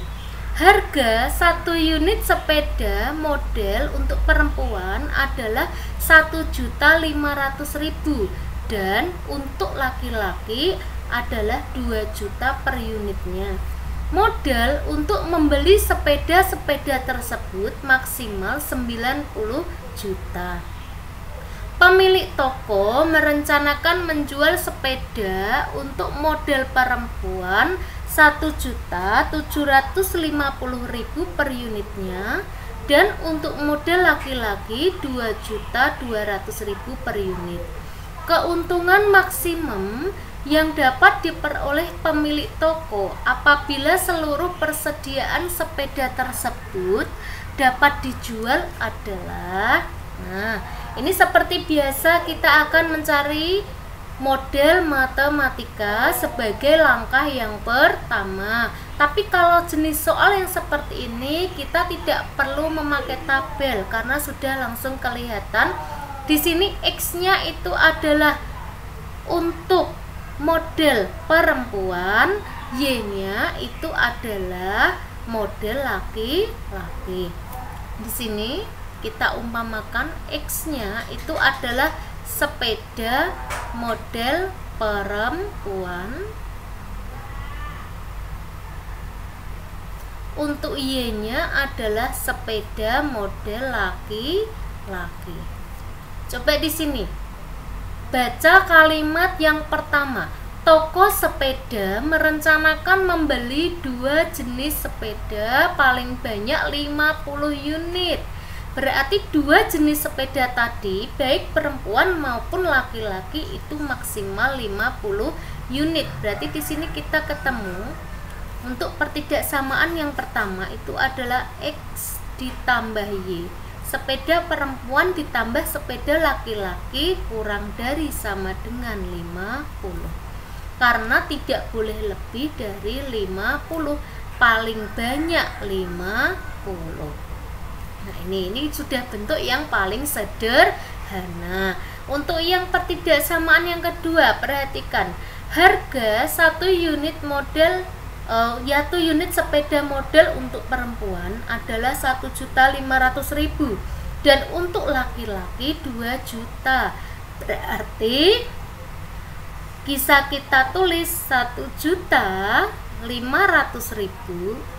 Harga 1 unit sepeda model untuk perempuan adalah 1.500.000 dan untuk laki-laki adalah 2 juta per unitnya. Modal untuk membeli sepeda-sepeda tersebut maksimal 90 juta. Pemilik toko merencanakan menjual sepeda untuk model perempuan 1.750.000 per unitnya dan untuk model laki-laki 2.200.000 per unit. Keuntungan maksimum yang dapat diperoleh pemilik toko apabila seluruh persediaan sepeda tersebut dapat dijual adalah, nah, ini seperti biasa kita akan mencari model matematika sebagai langkah yang pertama. Tapi kalau jenis soal yang seperti ini kita tidak perlu memakai tabel karena sudah langsung kelihatan. Di sini X-nya itu adalah untuk model perempuan, Y-nya itu adalah model laki-laki. Di sini kita umpamakan X-nya itu adalah sepeda model perempuan, untuk Y-nya adalah sepeda model laki-laki. Coba di sini baca kalimat yang pertama. Toko sepeda merencanakan membeli 2 jenis sepeda paling banyak 50 unit. Berarti 2 jenis sepeda tadi baik perempuan maupun laki-laki itu maksimal 50 unit. Berarti di sini kita ketemu untuk pertidaksamaan yang pertama itu adalah X ditambah Y. Sepeda perempuan ditambah sepeda laki-laki kurang dari sama dengan 50. Karena tidak boleh lebih dari 50, paling banyak 50. Nah, ini sudah bentuk yang paling sederhana. Untuk yang pertidaksamaan yang kedua, perhatikan. Harga 1 unit model yaitu unit sepeda model untuk perempuan adalah 1.500.000 dan untuk laki-laki 2 juta. Berarti bisa kita tulis 1.500.000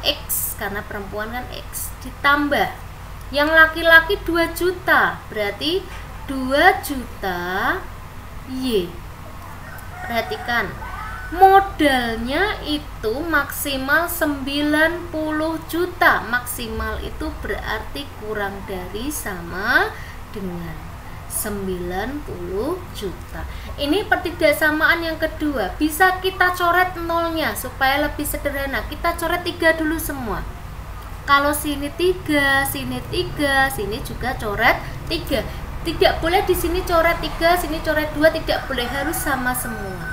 X, karena perempuan kan X, ditambah yang laki-laki 2 juta, berarti 2 juta Y. Perhatikan, modalnya itu maksimal 90 juta. Maksimal itu berarti kurang dari sama dengan 90 juta. Ini pertidaksamaan yang kedua. Bisa kita coret nolnya supaya lebih sederhana. Kita coret 3 dulu semua. Kalau sini 3, sini 3, sini juga coret 3. Tidak boleh di sini coret 3, sini coret 2, tidak boleh, harus sama semua.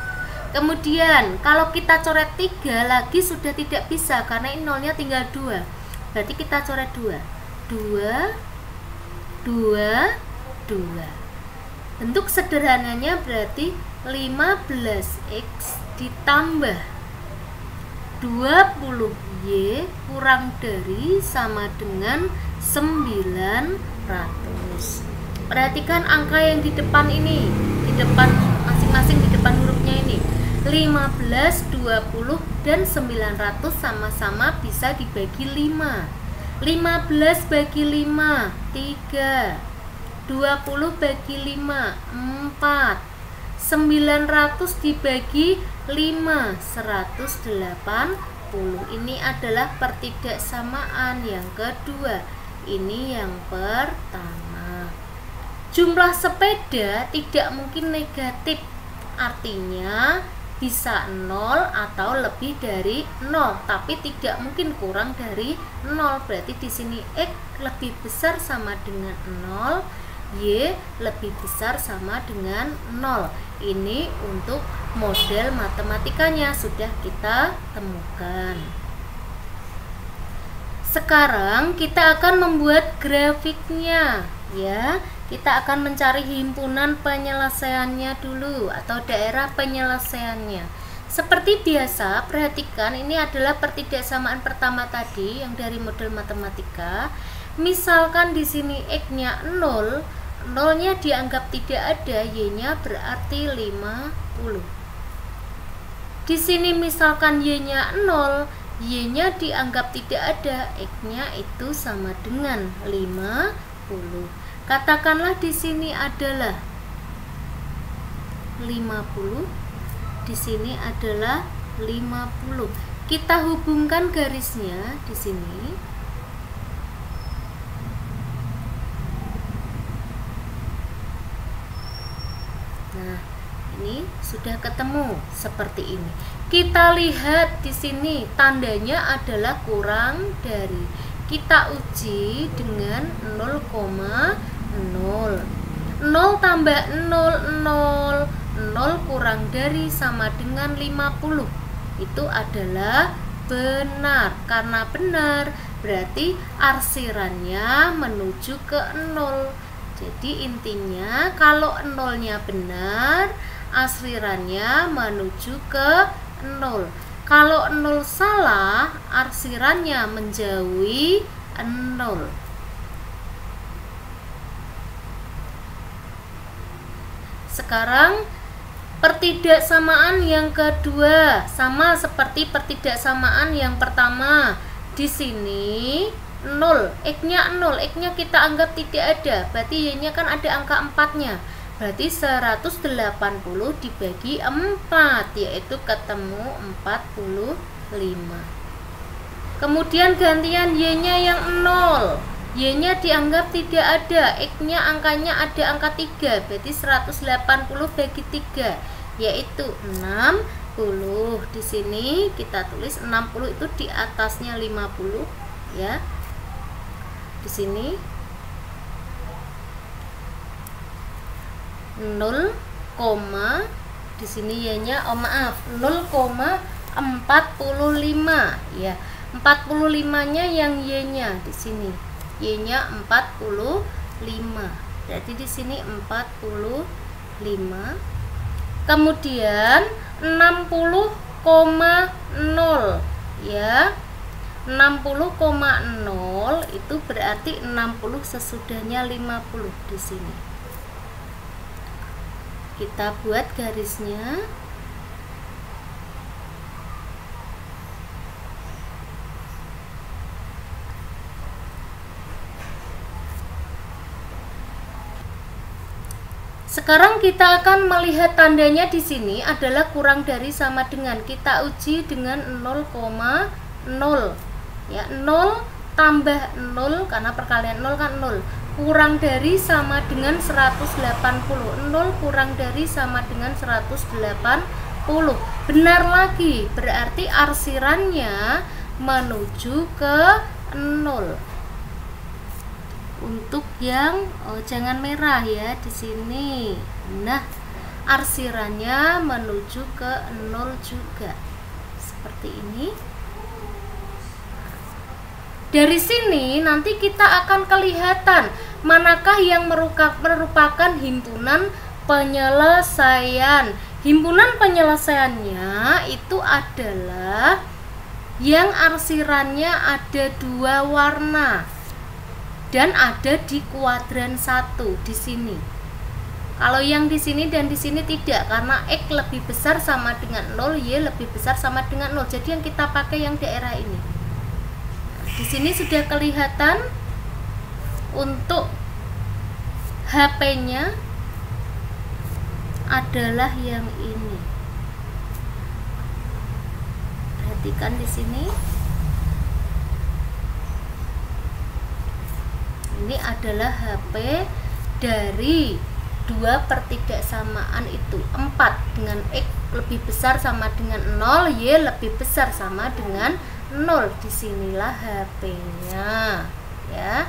Kemudian kalau kita coret 3 lagi sudah tidak bisa karena ini nolnya tinggal 2. Berarti kita coret 2. 2, 2, 2. Bentuk sederhananya berarti 15x ditambah 20y kurang dari sama dengan 900. Perhatikan angka yang di depan ini, di depan masing-masing, di depan hurufnya ini 15, 20, dan 900 sama-sama bisa dibagi 5. 15 bagi 5 3, 20 bagi 5 4, 900 dibagi 5 180. Ini adalah pertidaksamaan yang kedua. Ini yang pertama. Jumlah sepeda tidak mungkin negatif, artinya bisa 0 atau lebih dari 0, tapi tidak mungkin kurang dari 0. Berarti di sini X lebih besar sama dengan 0, Y lebih besar sama dengan 0. Ini untuk model matematikanya sudah kita temukan. Sekarang kita akan membuat grafiknya, ya. Kita akan mencari himpunan penyelesaiannya dulu atau daerah penyelesaiannya. Seperti biasa, perhatikan ini adalah pertidaksamaan pertama tadi yang dari model matematika. Misalkan di sini X-nya 0, 0-nya dianggap tidak ada, Y-nya berarti 50. Di sini misalkan Y-nya 0, Y-nya dianggap tidak ada, X-nya itu sama dengan 50. Katakanlah di sini adalah 50, di sini adalah 50. Kita hubungkan garisnya di sini. Nah, ini sudah ketemu seperti ini. Kita lihat di sini tandanya adalah kurang dari. Kita uji dengan 0,0. 0 tambah 0, 0. 0 kurang dari sama dengan 50. Itu adalah benar. Karena benar, berarti arsirannya menuju ke 0. Jadi intinya kalau 0-nya benar, arsirannya menuju ke 0. Kalau 0 salah, arsirannya menjauhi 0. Sekarang pertidaksamaan yang kedua sama seperti pertidaksamaan yang pertama. Di sini 0, X-nya 0, X-nya kita anggap tidak ada, berarti Y-nya kan ada angka 4-nya. Berarti 180 dibagi 4, yaitu ketemu 45. Kemudian gantian Y-nya yang 0, Y-nya dianggap tidak ada, X-nya angkanya ada angka 3, berarti 180 bagi 3, yaitu 60. Di sini kita tulis 60 itu di atasnya 50, ya. Di sini 0, di sini Y-nya 0,45, ya. 45-nya yang Y-nya di sini. Y-nya 45. Berarti di sini 45 Kemudian 60,0 ya. 60,0 itu berarti 60 sesudahnya 50 di sini. Kita buat garisnya. Sekarang kita akan melihat tandanya di sini adalah kurang dari sama dengan. Kita uji dengan 0,0 ya, 0 tambah 0 karena perkalian 0 kan 0. Kurang dari sama dengan 180. 0 kurang dari sama dengan 180. Benar lagi, berarti arsirannya menuju ke 0. Untuk yang jangan merah ya di sini. Nah, arsirannya menuju ke 0 juga. Seperti ini. Dari sini nanti kita akan kelihatan manakah yang merupakan himpunan penyelesaian. Himpunan penyelesaiannya itu adalah yang arsirannya ada 2 warna dan ada di kuadran 1 di sini. Kalau yang di sini dan di sini tidak, karena X lebih besar sama dengan 0, Y lebih besar sama dengan 0. Jadi yang kita pakai yang daerah ini. Di sini sudah kelihatan untuk HP-nya adalah yang ini. Perhatikan di sini. Ini adalah HP dari 2/3 itu 4 dengan X lebih besar sama dengan 0, Y lebih besar sama dengan 0. Disinilah HP-nya ya.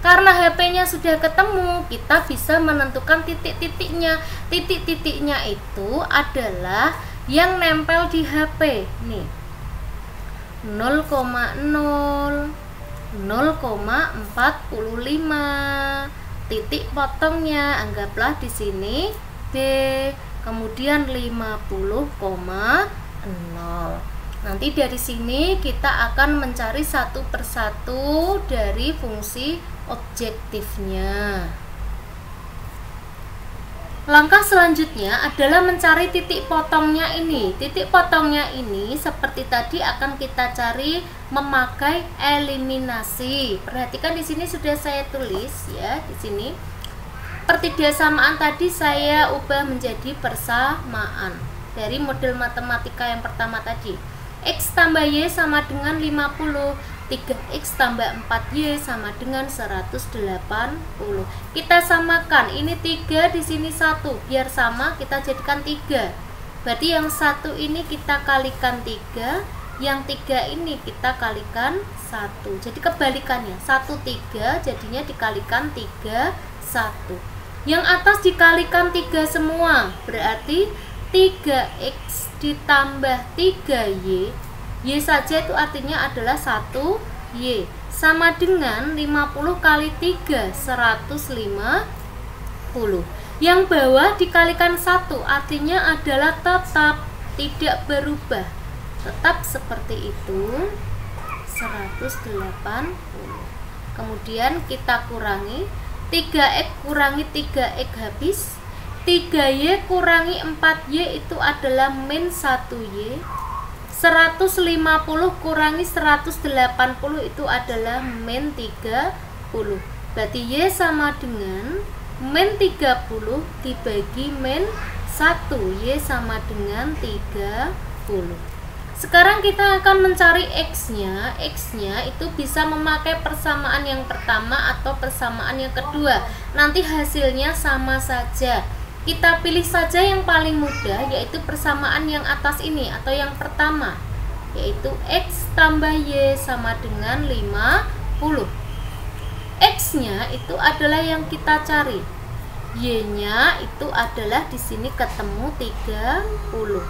Karena HP-nya sudah ketemu, kita bisa menentukan titik-titiknya. Titik-titiknya itu adalah yang nempel di HP nih. 0,0, 0,45. Titik potongnya anggaplah di sini B, kemudian 50,0. Nanti dari sini kita akan mencari satu persatu dari fungsi objektifnya. Langkah selanjutnya adalah mencari titik potongnya ini. Titik potongnya ini seperti tadi akan kita cari memakai eliminasi. Perhatikan di sini sudah saya tulis ya, di sini. Pertidaksamaan tadi saya ubah menjadi persamaan dari model matematika yang pertama tadi. X tambah Y sama dengan 50. 3X tambah 4Y sama dengan 180. Kita samakan, ini 3 di sini 1, biar sama kita jadikan 3. Berarti yang 1 ini kita kalikan 3, yang 3 ini kita kalikan 1. Jadi kebalikannya, 1 3 jadinya dikalikan 3 1. Yang atas dikalikan 3 semua, berarti 3X ditambah 3Y. Y saja itu artinya adalah 1Y sama dengan 50 kali 3 150. Yang bawah dikalikan 1 artinya adalah tetap tidak berubah, tetap seperti itu 180. Kemudian kita kurangi 3X kurangi 3X habis, 3Y kurangi 4Y itu adalah min 1Y. 150 kurangi 180 itu adalah min 30. Berarti Y sama dengan min 30 dibagi min 1. Y sama dengan 30. Sekarang kita akan mencari X-nya. X-nya itu bisa memakai persamaan yang pertama atau persamaan yang kedua. Nanti hasilnya sama saja. Kita pilih saja yang paling mudah, yaitu persamaan yang atas ini atau yang pertama, yaitu X tambah Y sama dengan 50. X-nya itu adalah yang kita cari. Y-nya itu adalah di sini ketemu 30.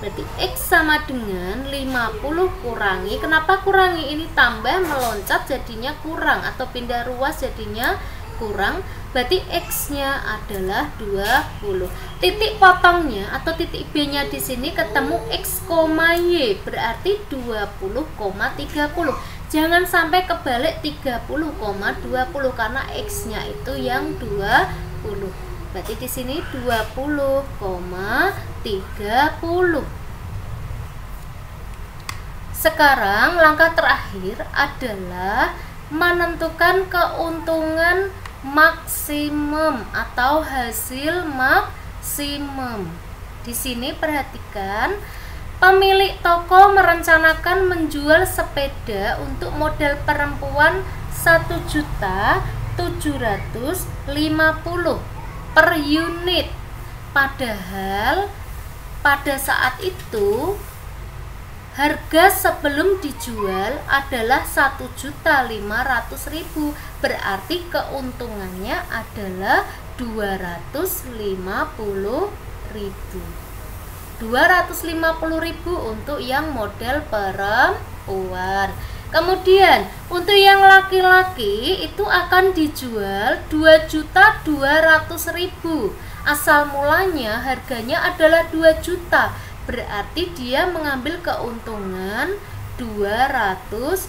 Berarti X sama dengan 50 kurangi, kenapa kurangi? Ini tambah meloncat jadinya kurang, atau pindah ruas jadinya kurang, berarti X-nya adalah 20. Titik potongnya atau titik B-nya di sini ketemu X, Y, berarti 20,30. Jangan sampai kebalik 30,20 karena X-nya itu yang 20. Berarti di sini 20,30. Sekarang langkah terakhir adalah menentukan keuntungan maksimum atau hasil maksimum. Di sini perhatikan, pemilik toko merencanakan menjual sepeda untuk model perempuan 1.750.000 per unit. Padahal pada saat itu harga sebelum dijual adalah 1.500.000, berarti keuntungannya adalah 250.000. 250.000 untuk yang model perempuan. Kemudian untuk yang laki-laki itu akan dijual 2.200.000. Asal mulanya harganya adalah 2 juta. Berarti dia mengambil keuntungan 200.000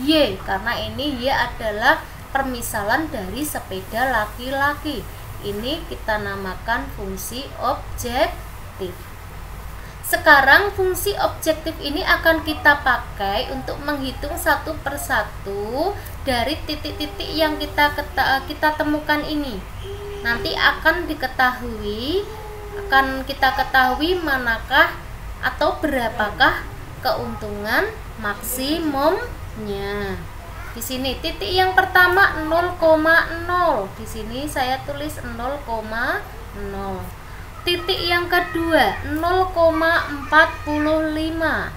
Y, karena ini Y adalah permisalan dari sepeda laki-laki. Ini kita namakan fungsi objektif. Sekarang fungsi objektif ini akan kita pakai untuk menghitung satu persatu dari titik-titik yang kita temukan ini. Nanti akan kita ketahui manakah atau berapakah keuntungan maksimumnya. Di sini titik yang pertama 0,0. Di sini saya tulis 0,0. Titik yang kedua 0,45.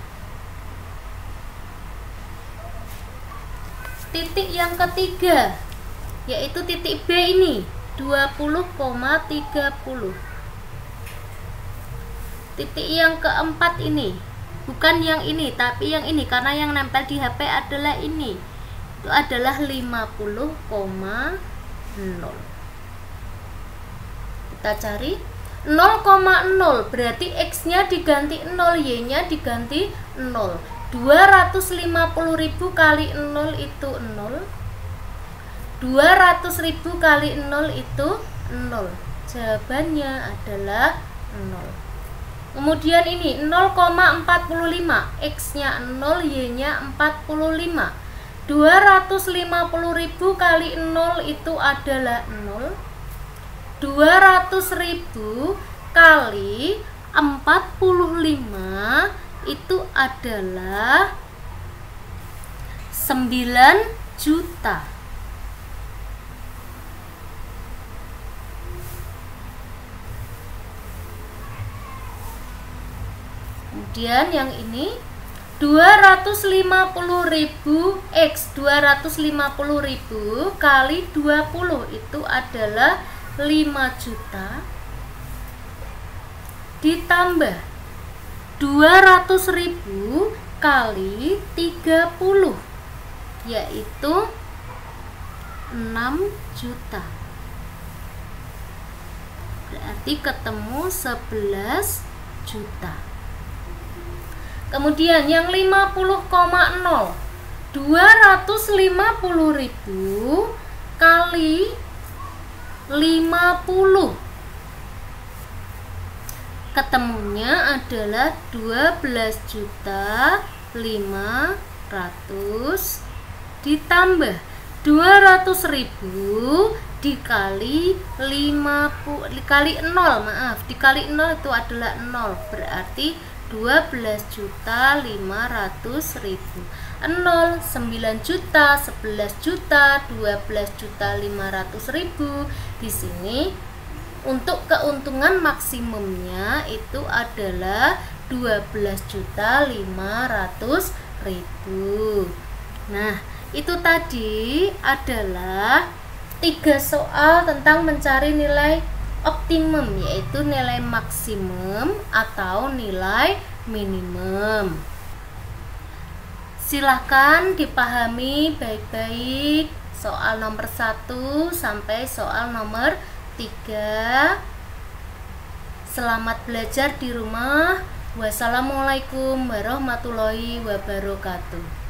Titik yang ketiga yaitu titik B ini 20,30. Titik yang keempat ini, bukan yang ini tapi yang ini, karena yang nempel di HP adalah ini, itu adalah 50,0. Kita cari 0,0, berarti X nya diganti 0, Y nya diganti 0. 250.000 kali 0 itu 0. 200.000 kali 0 itu 0. Jawabannya adalah 0. Kemudian ini 0,45, X nya 0, Y nya 45. 250.000 kali 0 itu adalah 0. 200.000 kali 45 itu adalah 9 juta. Kemudian yang ini 250.000 X, 250.000 kali 20 itu adalah 5 juta ditambah 200.000 kali 30 yaitu 6 juta. Berarti ketemu 11 juta. Kemudian yang 50,0, 250.000 kali 50 ketemunya adalah 12.500.000 ditambah 200.000 dikali 50 dikali 0, maaf, dikali 0 itu adalah 0, berarti 12.500.000. 0, 9 juta, 11 juta, 12.500.000. Di sini untuk keuntungan maksimumnya itu adalah 12.500.000. Nah, itu tadi adalah 3 soal tentang mencari nilai optimum, yaitu nilai maksimum atau nilai minimum. Silahkan dipahami baik-baik. soal nomor 1 sampai soal nomor 3. Selamat belajar di rumah. Wassalamualaikum warahmatullahi wabarakatuh.